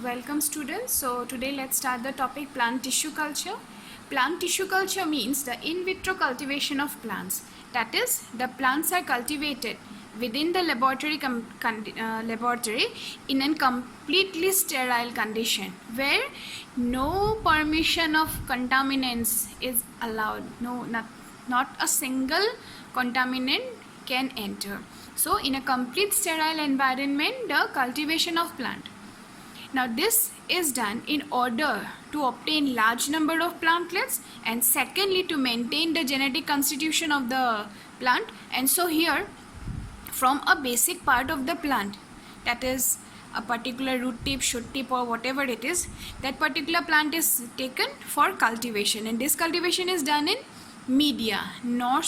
Welcome students. So today let's start the topic plant tissue culture. Plant tissue culture means the in vitro cultivation of plants. That is, the plants are cultivated within the laboratory in a completely sterile condition where no permission of contaminants is allowed. Not a single contaminant can enter. So in a complete sterile environment, the cultivation of plant. Now this is done in order to obtain large number of plantlets, and secondly to maintain the genetic constitution of the plant. And so here, from a basic part of the plant, that is a particular root tip, shoot tip, or whatever it is, that particular plant is taken for cultivation, and this cultivation is done in media, not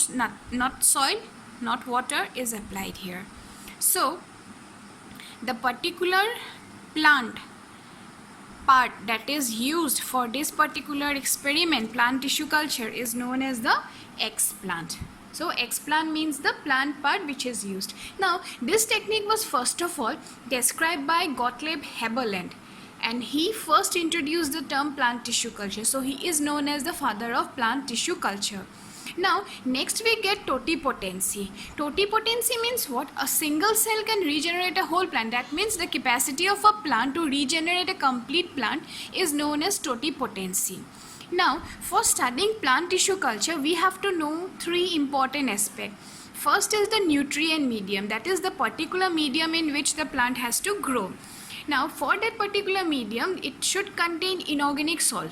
soil, not water is applied here. So the particular plant part that is used for this particular experiment, plant tissue culture, is known as the explant. So explant means the plant part which is used. Now this technique was first of all described by Gottlieb Haberland, and he first introduced the term plant tissue culture. So he is known as the father of plant tissue culture. Now next we get totipotency. Totipotency means what? A single cell can regenerate a whole plant. That means the capacity of a plant to regenerate a complete plant is known as totipotency. Now for studying plant tissue culture, we have to know three important aspects. First is the nutrient medium, that is the particular medium in which the plant has to grow. Now for that particular medium, it should contain inorganic salt.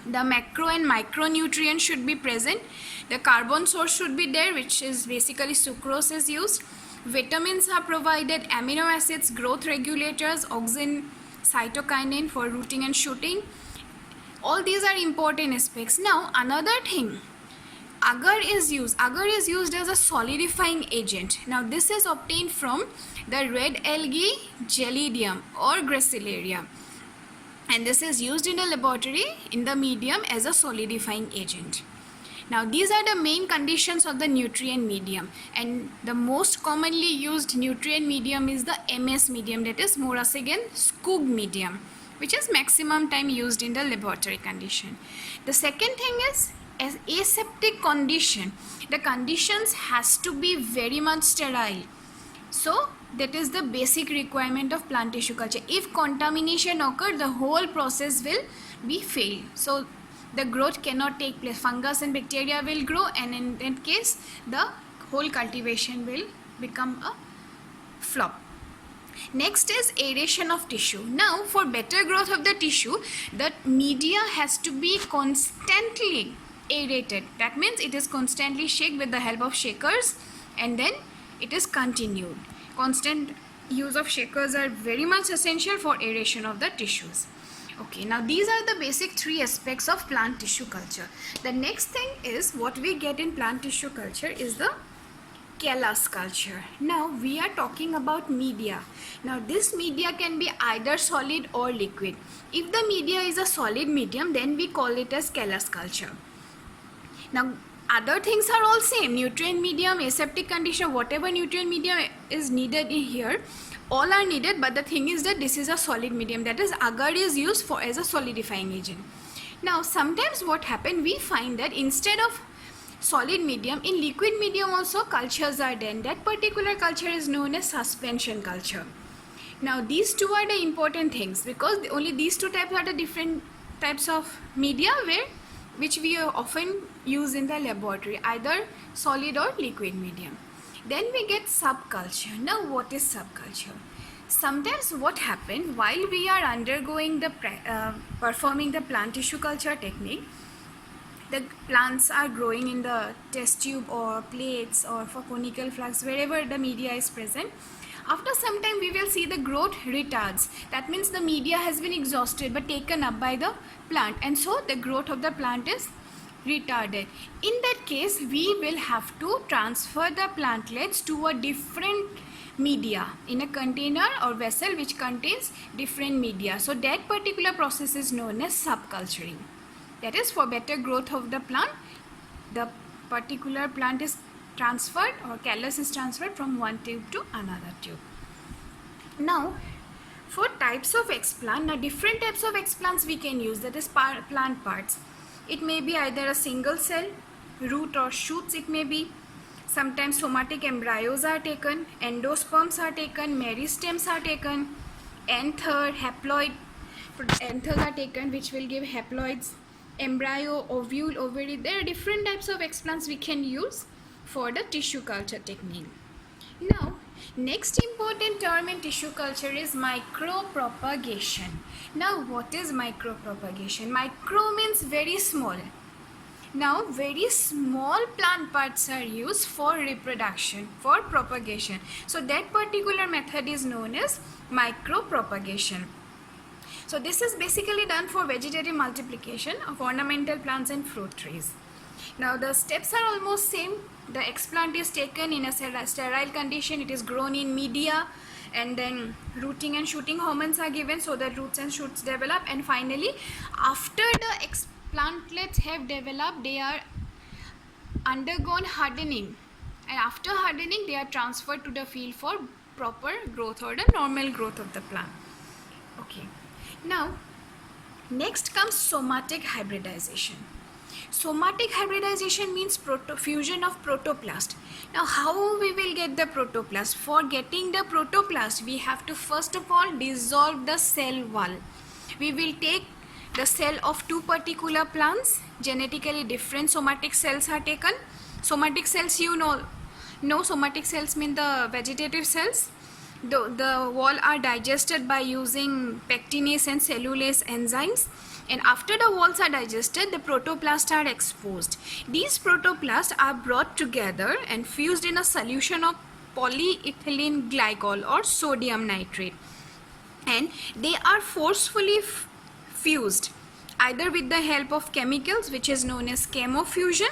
The macro and micronutrients should be present. The carbon source should be there, which is basically sucrose is used. Vitamins are provided, amino acids, growth regulators, auxin, cytokinin for rooting and shooting. All these are important aspects. Now another thing, agar is used. Agar is used as a solidifying agent. Now this is obtained from the red algae Gelidium or Gracilaria, and this is used in the laboratory in the medium as a solidifying agent. Now these are the main conditions of the nutrient medium, and the most commonly used nutrient medium is the MS medium, that is Morasigan Skog medium, which is maximum time used in the laboratory condition. The second thing is as aseptic condition. The conditions has to be very much sterile. So that is the basic requirement of plant tissue culture. If contamination occurs, the whole process will be failed. So the growth cannot take place. Fungus and bacteria will grow, and in that case the whole cultivation will become a flop. Next is aeration of tissue. Now for better growth of the tissue, the media has to be constantly aerated. That means it is constantly shaken with the help of shakers, and then it is continued. Constant use of shakers are very much essential for aeration of the tissues. Okay, now these are the basic three aspects of plant tissue culture. The next thing is what we get in plant tissue culture is the callus culture. Now we are talking about media. Now this media can be either solid or liquid. If the media is a solid medium, then we call it as callus culture. Now other things are all same, nutrient medium, aseptic condition, whatever nutrient medium is needed in here, all are needed, but the thing is that this is a solid medium, that is agar is used for as a solidifying agent. Now sometimes what happen, we find that instead of solid medium, in liquid medium also cultures are done. That particular culture is known as suspension culture. Now these two are the important things, because only these two types are the different types of media which we often use in the laboratory, either solid or liquid medium. Then we get subculture. Now what is subculture? Sometimes what happens while we are undergoing the performing the plant tissue culture technique, the plants are growing in the test tube or plates or for conical flask, wherever the media is present. After some time we will see the growth retards. That means the media has been exhausted but taken up by the plant, and so the growth of the plant is retarded. In that case, we will have to transfer the plantlets to a different media in a container or vessel which contains different media. So that particular process is known as subculturing. That is, for better growth of the plant, the particular plant is transferred, or callus is transferred from one tube to another tube. Now for types of explant. Now different types of explants we can use, that is plant parts. It may be either a single cell, root or shoots it may be. Sometimes somatic embryos are taken, endosperms are taken, meristems are taken, anther, haploid anthers are taken, which will give haploids, embryo, ovule, ovary. There are different types of explants we can use for the tissue culture technique. Now, next important term in tissue culture is micropropagation. Now, what is micropropagation? Micro means very small. Now, very small plant parts are used for reproduction, for propagation. So, that particular method is known as micropropagation. So, this is basically done for vegetative multiplication of ornamental plants and fruit trees. Now, the steps are almost same. The explant is taken in a sterile condition. It is grown in media, and then rooting and shooting hormones are given so that roots and shoots develop, and finally after the explantlets have developed, they are undergone hardening, and after hardening they are transferred to the field for proper growth or the normal growth of the plant. Okay, now next comes somatic hybridization. Somatic hybridization means fusion of protoplast. Now, how we will get the protoplast? For getting the protoplast, we have to first of all dissolve the cell wall. We will take the cell of two particular plants. Genetically different somatic cells are taken. Somatic cells, you know somatic cells mean the vegetative cells. The wall are digested by using pectinase and cellulase enzymes. And after the walls are digested, the protoplasts are exposed. These protoplasts are brought together and fused in a solution of polyethylene glycol or sodium nitrate. And they are forcefully fused either with the help of chemicals, which is known as chemofusion,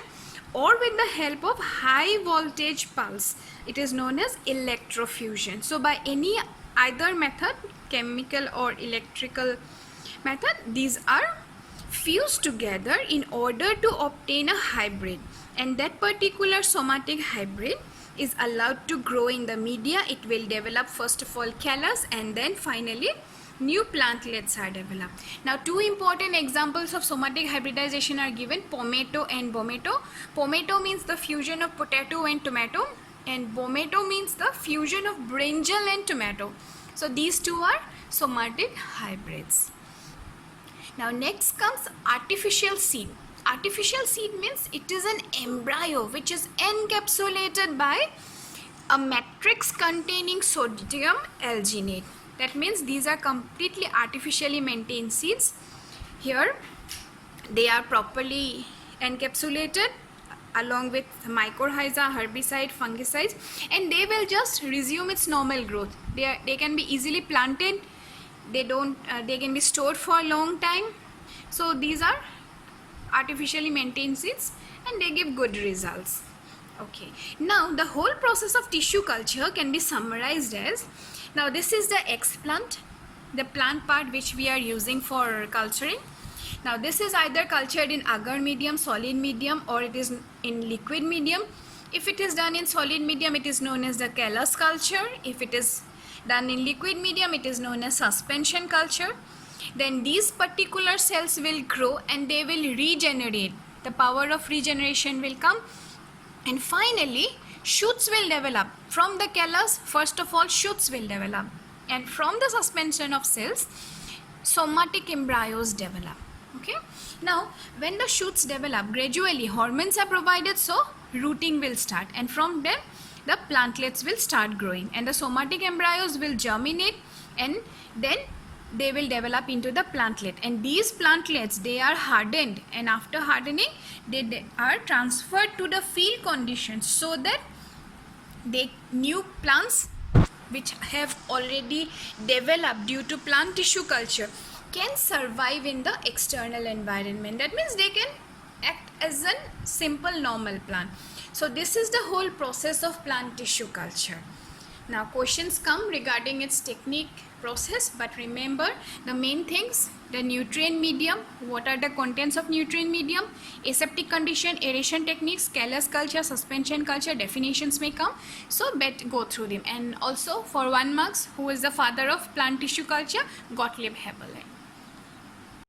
or with the help of high voltage pulse. It is known as electrofusion. So by either method, chemical or electrical method, these are fused together in order to obtain a hybrid, and that particular somatic hybrid is allowed to grow in the media. It will develop first of all callus, and then finally new plantlets are developed. Now, two important examples of somatic hybridization are given: pomato and bomato. Pomato means the fusion of potato and tomato, and bomato means the fusion of brinjal and tomato. So these two are somatic hybrids. Now next comes artificial seed. Artificial seed means it is an embryo which is encapsulated by a matrix containing sodium alginate. That means these are completely artificially maintained seeds. Here they are properly encapsulated along with mycorrhiza, herbicide, fungicides, and they will just resume its normal growth. They can be easily planted. They can be stored for a long time. So these are artificially maintained seeds and they give good results. Okay, now the whole process of tissue culture can be summarized as, now this is the explant, the plant part which we are using for culturing. Now this is either cultured in agar medium, solid medium, or it is in liquid medium. If it is done in solid medium, it is known as the callus culture. If it is done in liquid medium, it is known as suspension culture. Then these particular cells will grow and they will regenerate. The power of regeneration will come, and finally shoots will develop. From the callus, first of all, shoots will develop, and from the suspension of cells, somatic embryos develop. Okay, now when the shoots develop, gradually hormones are provided, so rooting will start, and from them the plantlets will start growing, and the somatic embryos will germinate, and then they will develop into the plantlet. And these plantlets, they are hardened, and after hardening they are transferred to the field conditions so that new plants which have already developed due to plant tissue culture can survive in the external environment. That means they can act as a simple normal plant. So this is the whole process of plant tissue culture. Now questions come regarding its technique, process, but remember the main things: the nutrient medium, what are the contents of nutrient medium, aseptic condition, aeration techniques, callus culture, suspension culture, definitions may come. So go through them. And also for 1 marks, who is the father of plant tissue culture? Gottlieb Hepperle.